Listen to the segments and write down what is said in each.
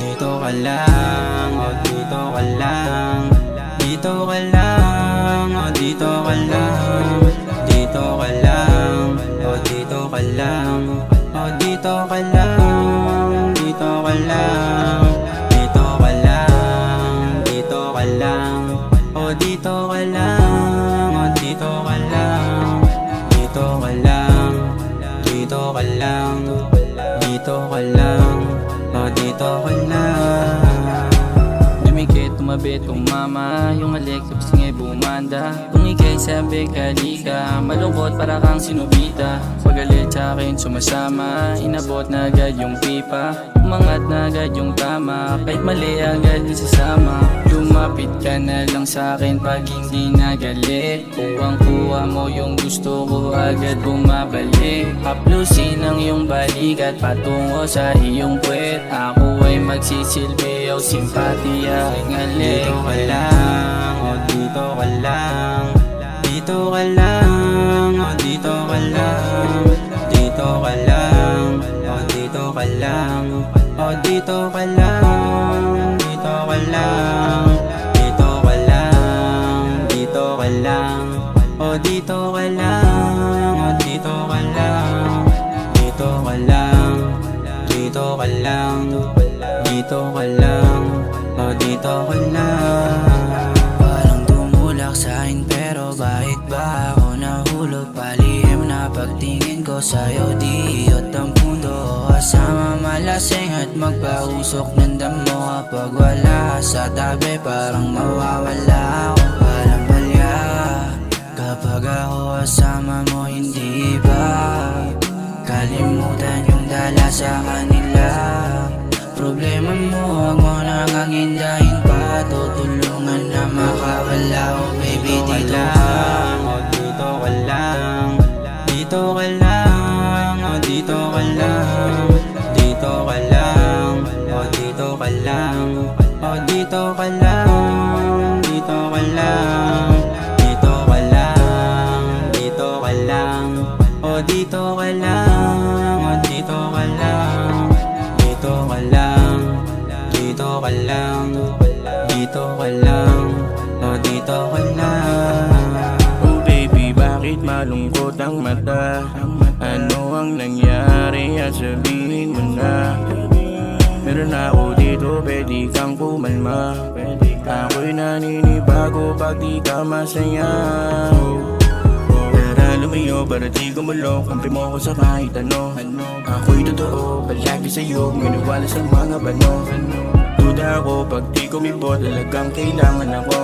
Dito ka lang, o dito ka lang. Dito ka lang, o dito ka lang. Dito ka lang, o dito ka lang. O dito ka lang, dito ka lang. Dito ka lang, dito ka lang. O dito ka lang, o dito ka lang. Dito ka lang, dito ka lang. Dito ka lang, o dito ka lang. Dumikit, tumabit, kumama. Yung alik, kapsingay bumanda. Kung ikay sabi kalika, malungkot para kang sinubita. Pagalit sa'kin sumasama, inabot na agad yung pipa. Umangat na agad yung tama, kahit mali agad isasama. Lumapit ka na lang sa'kin pag hindi nagalit. Kuwang-kuha mo yung gusto ko, agad bumabalik. Haplusin ang iyong balikat patungo sa iyong puwet. Ako ay magsisilbi o simpatiya ngalik. Dito ka lang, o dito ka lang. Dito ka lang, o dito ka lang. Dito ka lang, o dito ka lang. O dito ka lang, dito ka lang. Dito ka lang, dito ka lang. O dito ka lang, o dito ka lang. Dito ka lang, dito ka lang. Dito ka lang, o dito ka lang. Walang tumulak sa'kin pero bakit ba ako nahulog? Palihim na pagtingin ko sa'yo, di iyot ang mundo. Kasama malasing at magpausok ng damo. Kapag wala sa tabi parang mawawala ako. Walang palya kapag ako kasama mo, hindi ba kalimutan yung dala sa kanila. Problema mo, huwag mo nang hindahin pa. Tutulungan na makawala, oh baby, dito ka. O dito ka lang. Dito ka lang, o dito ka lang. Dito ka lang, o dito ka lang. O dito ka lang, dito ka lang. Dito ka lang, dito ka lang. O dito ka lang, o dito ka lang. Dito ka lang, dito ka lang. Dito ka lang, o dito ka lang. Oh baby, bakit malungkot ang mata? Ano ang nangyari at sabihin mo na. Meron ako dito, pwede kang pumalma. Ako'y naninibago pag di ka masaya. Tara lumayo para di gumulo. Kampi mo ko sa kahit ano. Ako'y totoo, palagi sa'yo. Maniwala sa mga bano. Duda ako pag di kumibot, talagang kailangan ako.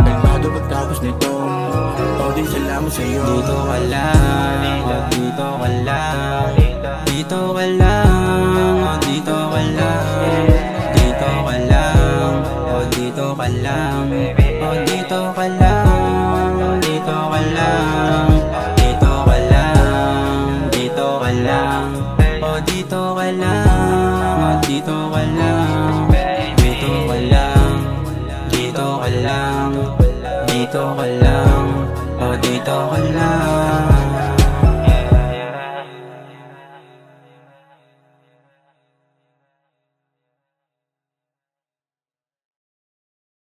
Kalmado pagtapos nito, o di salamat sa'yo. Dito ka lang, o dito ka lang. Dito ka lang, o dito ka lang. Dito ka lang, o dito ka lang. O dito ka lang, o dito ka lang. Dito ka lang, dito ka lang. O dito ka lang, o dito ka lang. Dito ka lang, dito ka lang. Dito ka lang, o dito ka lang.